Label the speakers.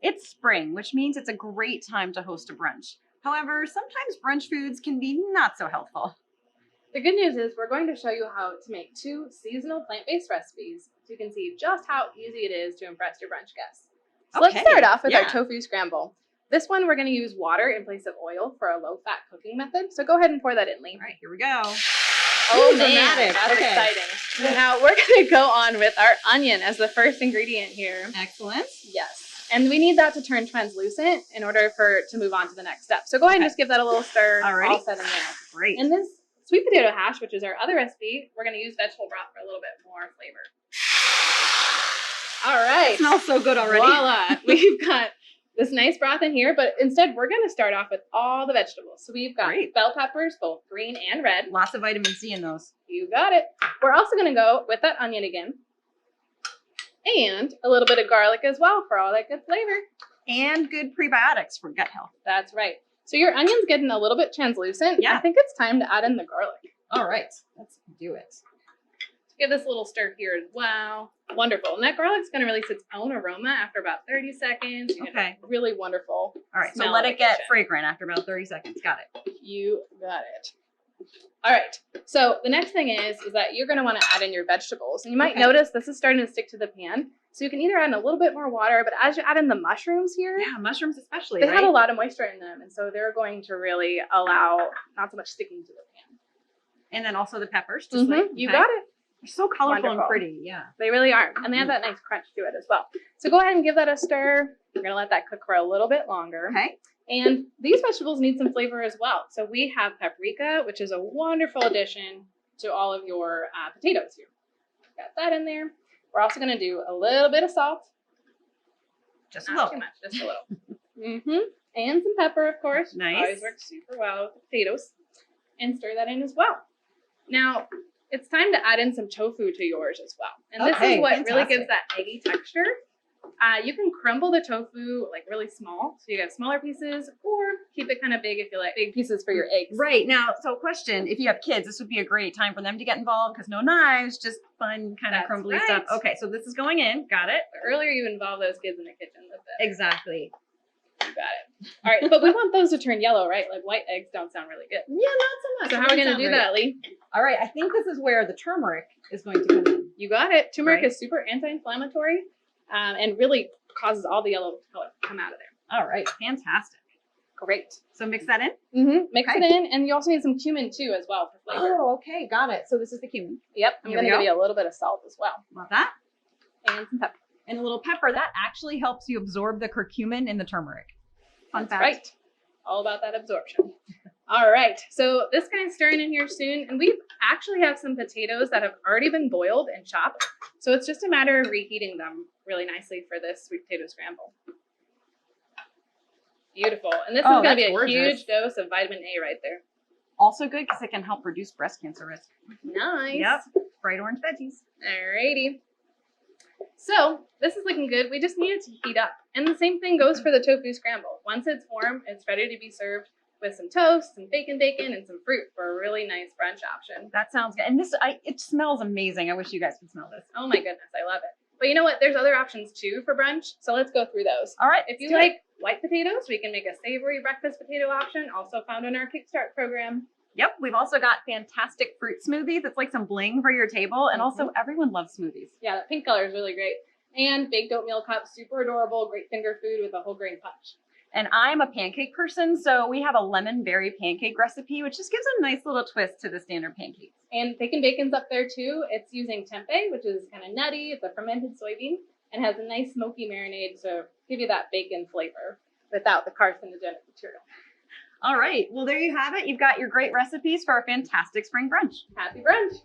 Speaker 1: It's spring, which means it's a great time to host a brunch. However, sometimes brunch foods can be not so healthful.
Speaker 2: The good news is we're going to show you how to make 2 seasonal plant-based recipes so you can see just how easy it is to impress your brunch guests. So let's start off with our tofu scramble. This one, we're going to use water in place of oil for a low-fat cooking method. So go ahead and pour that in, Lee.
Speaker 1: All right, here we go.
Speaker 2: Oh, man, that's exciting. Now we're going to go on with our onion as the first ingredient here.
Speaker 1: Excellent.
Speaker 2: Yes. And we need that to turn translucent in order to move on to the next step. So go ahead and just give that a little stir.
Speaker 1: Alrighty.
Speaker 2: All set in there.
Speaker 1: Great.
Speaker 2: And this sweet potato hash, which is our other recipe, we're going to use vegetable broth for a little bit more flavor. All right.
Speaker 1: It smells so good already.
Speaker 2: Voila. We've got this nice broth in here, but instead we're going to start off with all the vegetables. So we've got bell peppers, both green and red.
Speaker 1: Lots of vitamin C in those.
Speaker 2: You got it. We're also going to go with that onion again. And a little bit of garlic as well for all that good flavor.
Speaker 1: And good prebiotics for gut health.
Speaker 2: That's right. So your onion's getting a little bit translucent.
Speaker 1: Yeah.
Speaker 2: I think it's time to add in the garlic.
Speaker 1: All right. Let's do it.
Speaker 2: Give this a little stir here as well. Wonderful. And that garlic's going to release its own aroma after about 30 seconds. You get a really wonderful
Speaker 1: All right. So let it get fragrant after about 30 seconds. Got it.
Speaker 2: You got it. All right. So the next thing is that you're going to want to add in your vegetables. And you might notice this is starting to stick to the pan. So you can either add in a little bit more water, but as you add in the mushrooms here.
Speaker 1: Yeah, mushrooms especially,
Speaker 2: They have a lot of moisture in them. And so they're going to really allow not so much sticking to the pan.
Speaker 1: And then also the peppers. Just like,
Speaker 2: You got it.
Speaker 1: They're so colorful and pretty. Yeah.
Speaker 2: They really are. And they have that nice crunch to it as well. So go ahead and give that a stir. We're going to let that cook for a little bit longer.
Speaker 1: Okay.
Speaker 2: And these vegetables need some flavor as well. So we have paprika, which is a wonderful addition to all of your potatoes here. Got that in there. We're also going to do a little bit of salt.
Speaker 1: Just a little.
Speaker 2: Not too much, just a little. And some pepper, of course.
Speaker 1: Nice.
Speaker 2: Always works super well with the potatoes. And stir that in as well. Now, it's time to add in some tofu to yours as well. And this is what really gives that eggy texture. You can crumble the tofu like really small, so you get smaller pieces, or keep it kind of big if you like big pieces for your eggs.
Speaker 1: Right. Now, so question, if you have kids, this would be a great time for them to get involved because no knives, just fun kind of crumbly stuff. Okay, so this is going in. Got it.
Speaker 2: The earlier you involve those kids in the kitchen, the better.
Speaker 1: Exactly.
Speaker 2: You got it. All right, but we want those to turn yellow, right? Like white eggs don't sound really good.
Speaker 1: Yeah, not so much.
Speaker 2: So how are we going to do that, Lee?
Speaker 1: All right, I think this is where the turmeric is going to come in.
Speaker 2: You got it. Turmeric is super anti-inflammatory and really causes all the yellow color to come out of there.
Speaker 1: All right, fantastic.
Speaker 2: Great.
Speaker 1: So mix that in?
Speaker 2: Mix it in, and you also need some cumin too as well for flavor.
Speaker 1: Oh, okay, got it. So this is the cumin.
Speaker 2: Yep, I'm going to give you a little bit of salt as well.
Speaker 1: Love that.
Speaker 2: And some pepper.
Speaker 1: And a little pepper. That actually helps you absorb the curcumin in the turmeric. Fun fact.
Speaker 2: Right. All about that absorption. All right. So this guy's stirring in here soon. And we actually have some potatoes that have already been boiled and chopped. So it's just a matter of reheating them really nicely for this sweet potato scramble. Beautiful. And this is going to be a huge dose of vitamin A right there.
Speaker 1: Also good because it can help reduce breast cancer risk.
Speaker 2: Nice.
Speaker 1: Yep. Bright orange veggies.
Speaker 2: Alrighty. So this is looking good. We just need it to heat up. And the same thing goes for the tofu scramble. Once it's warm, it's ready to be served with some toast, some bacon, and some fruit for a really nice brunch option.
Speaker 1: That sounds good. And this, it smells amazing. I wish you guys could smell this.
Speaker 2: Oh my goodness, I love it. But you know what? There's other options too for brunch. So let's go through those.
Speaker 1: All right.
Speaker 2: If you like white potatoes, we can make a savory breakfast potato option, also found in our Kickstart program.
Speaker 1: Yep. We've also got fantastic fruit smoothies. It's like some bling for your table. And also everyone loves smoothies. Yeah,
Speaker 2: that pink color is really great. And baked oatmeal cups, super adorable, great finger food with a whole grain punch.
Speaker 1: And I'm a pancake person, so we have a lemon berry pancake recipe, which just gives a nice little twist to the standard pancakes.
Speaker 2: And bacon's up there too. It's using tempeh, which is kind of nutty. It's a fermented soybean and has a nice smoky marinade to give you that bacon flavor without the carcinogenic material.
Speaker 1: All right. Well, there you have it. You've got your great recipes for a fantastic spring brunch.
Speaker 2: Happy brunch.